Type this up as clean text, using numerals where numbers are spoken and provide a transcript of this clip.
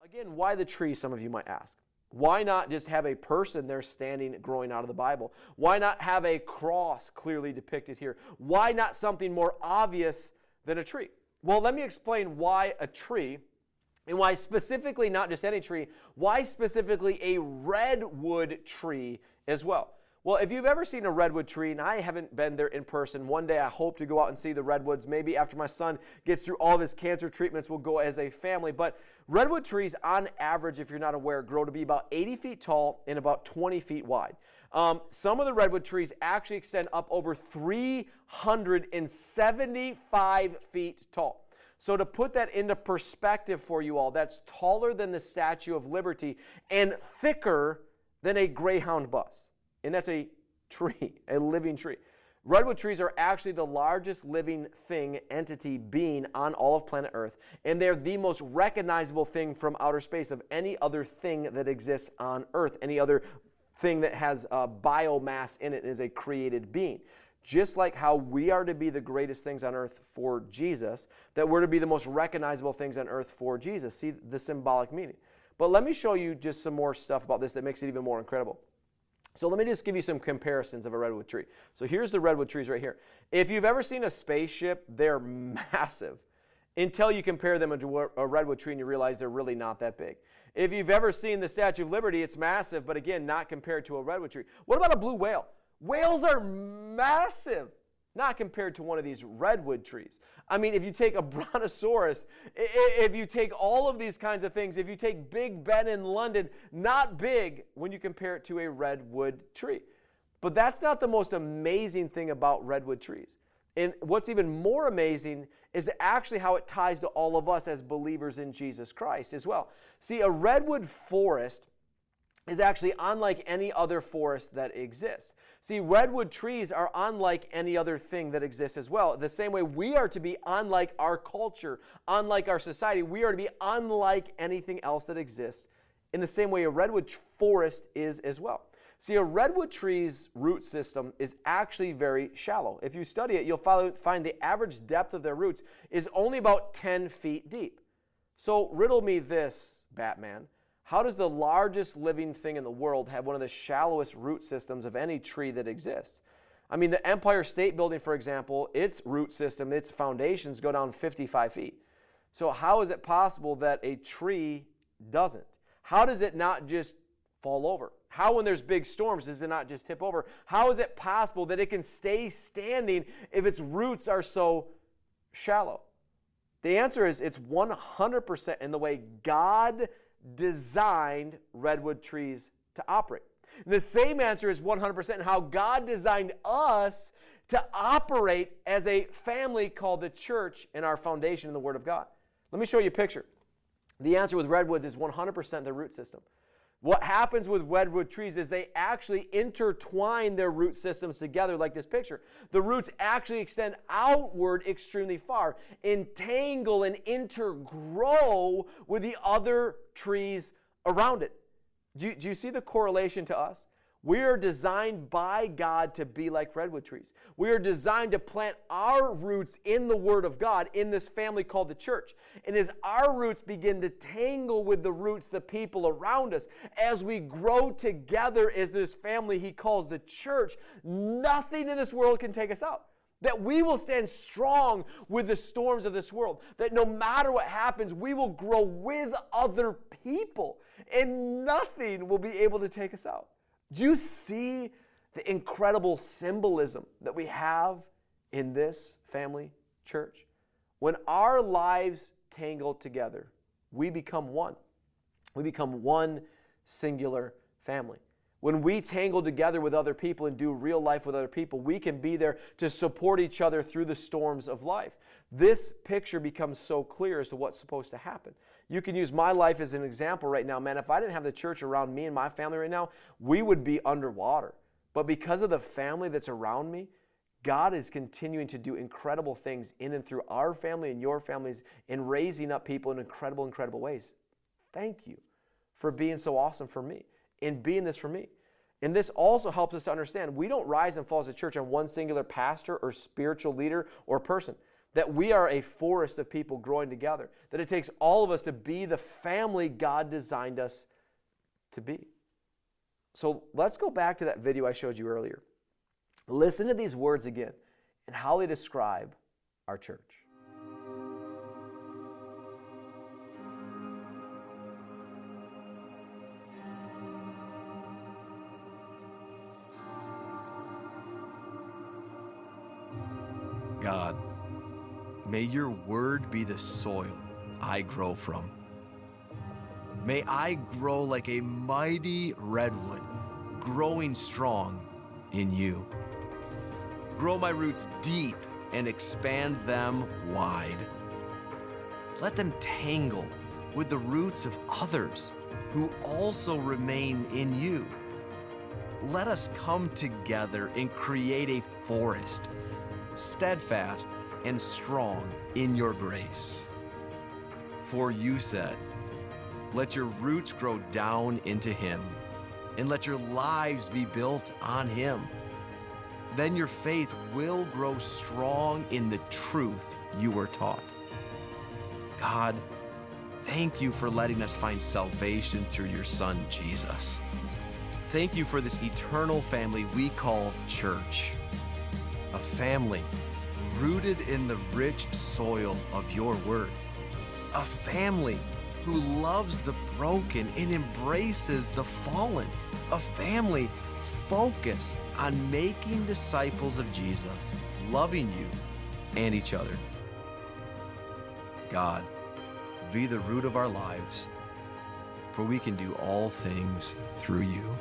Again, why the tree, some of you might ask? Why not just have a person there standing, growing out of the Bible? Why not have a cross clearly depicted here? Why not something more obvious than a tree? Well, let me explain why a tree, and why specifically not just any tree, why specifically a redwood tree as well. Well, if you've ever seen a redwood tree, and I haven't been there in person, one day I hope to go out and see the redwoods. Maybe after my son gets through all of his cancer treatments, we'll go as a family. But redwood trees, on average, if you're not aware, grow to be about 80 feet tall and about 20 feet wide. Some of the redwood trees actually extend up over 375 feet tall. So to put that into perspective for you all, that's taller than the Statue of Liberty and thicker than a Greyhound bus. And that's a tree, a living tree. Redwood trees are actually the largest living thing, entity, being on all of planet Earth. And they're the most recognizable thing from outer space of any other thing that exists on Earth. Any other thing that has biomass in it is a created being. Just like how we are to be the greatest things on earth for Jesus, that we're to be the most recognizable things on earth for Jesus. See the symbolic meaning. But let me show you just some more stuff about this that makes it even more incredible. So let me just give you some comparisons of a redwood tree. So here's the redwood trees right here. If you've ever seen a spaceship, they're massive until you compare them to a redwood tree and you realize they're really not that big. If you've ever seen the Statue of Liberty, it's massive, but again, not compared to a redwood tree. What about a blue whale? Whales are massive, not compared to one of these redwood trees. I mean, if you take a brontosaurus, if you take all of these kinds of things, if you take Big Ben in London, not big when you compare it to a redwood tree. But that's not the most amazing thing about redwood trees. And what's even more amazing is actually how it ties to all of us as believers in Jesus Christ as well. See, a redwood forest is actually unlike any other forest that exists. See, redwood trees are unlike any other thing that exists as well. The same way we are to be unlike our culture, unlike our society, we are to be unlike anything else that exists in the same way a redwood forest is as well. See, a redwood tree's root system is actually very shallow. If you study it, you'll find the average depth of their roots is only about 10 feet deep. So riddle me this, Batman. How does the largest living thing in the world have one of the shallowest root systems of any tree that exists? I mean, the Empire State Building, for example, its root system, its foundations go down 55 feet. So how is it possible that a tree doesn't? How does it not just fall over? How, when there's big storms, does it not just tip over? How is it possible that it can stay standing if its roots are so shallow? The answer is it's 100% in the way God designed redwood trees to operate. The same answer is 100% in how God designed us to operate as a family called the church in our foundation in the Word of God. Let me show you a picture. The answer with redwoods is 100% the root system. What happens with redwood trees is they actually intertwine their root systems together like this picture. The roots actually extend outward extremely far, entangle and intergrow with the other trees around it. Do you see the correlation to us? We are designed by God to be like redwood trees. We are designed to plant our roots in the Word of God in this family called the church. And as our roots begin to tangle with the roots, the people around us, as we grow together as this family He calls the church, nothing in this world can take us out. That we will stand strong with the storms of this world. That no matter what happens, we will grow with other people. And nothing will be able to take us out. Do you see the incredible symbolism that we have in this family church? When our lives tangle together, we become one. We become one singular family. When we tangle together with other people and do real life with other people, we can be there to support each other through the storms of life. This picture becomes so clear as to what's supposed to happen. You can use my life as an example right now. Man, if I didn't have the church around me and my family right now, we would be underwater. But because of the family that's around me, God is continuing to do incredible things in and through our family and your families in raising up people in incredible, incredible ways. Thank you for being so awesome for me and being this for me. And this also helps us to understand we don't rise and fall as a church on one singular pastor or spiritual leader or person. that we are a forest of people growing together, that it takes all of us to be the family God designed us to be. So let's go back to that video I showed you earlier. Listen to these words again and how they describe our church. God, may your word be the soil I grow from. May I grow like a mighty redwood, growing strong in you. Grow my roots deep and expand them wide. Let them tangle with the roots of others who also remain in you. Let us come together and create a forest, steadfast and strong in your grace. For you said, let your roots grow down into him, and let your lives be built on him. Then your faith will grow strong in the truth you were taught. God, thank you for letting us find salvation through your Son, Jesus. Thank you for this eternal family we call church. A family rooted in the rich soil of your word. A family who loves the broken and embraces the fallen. A family focused on making disciples of Jesus, loving you and each other. God, be the root of our lives, for we can do all things through you.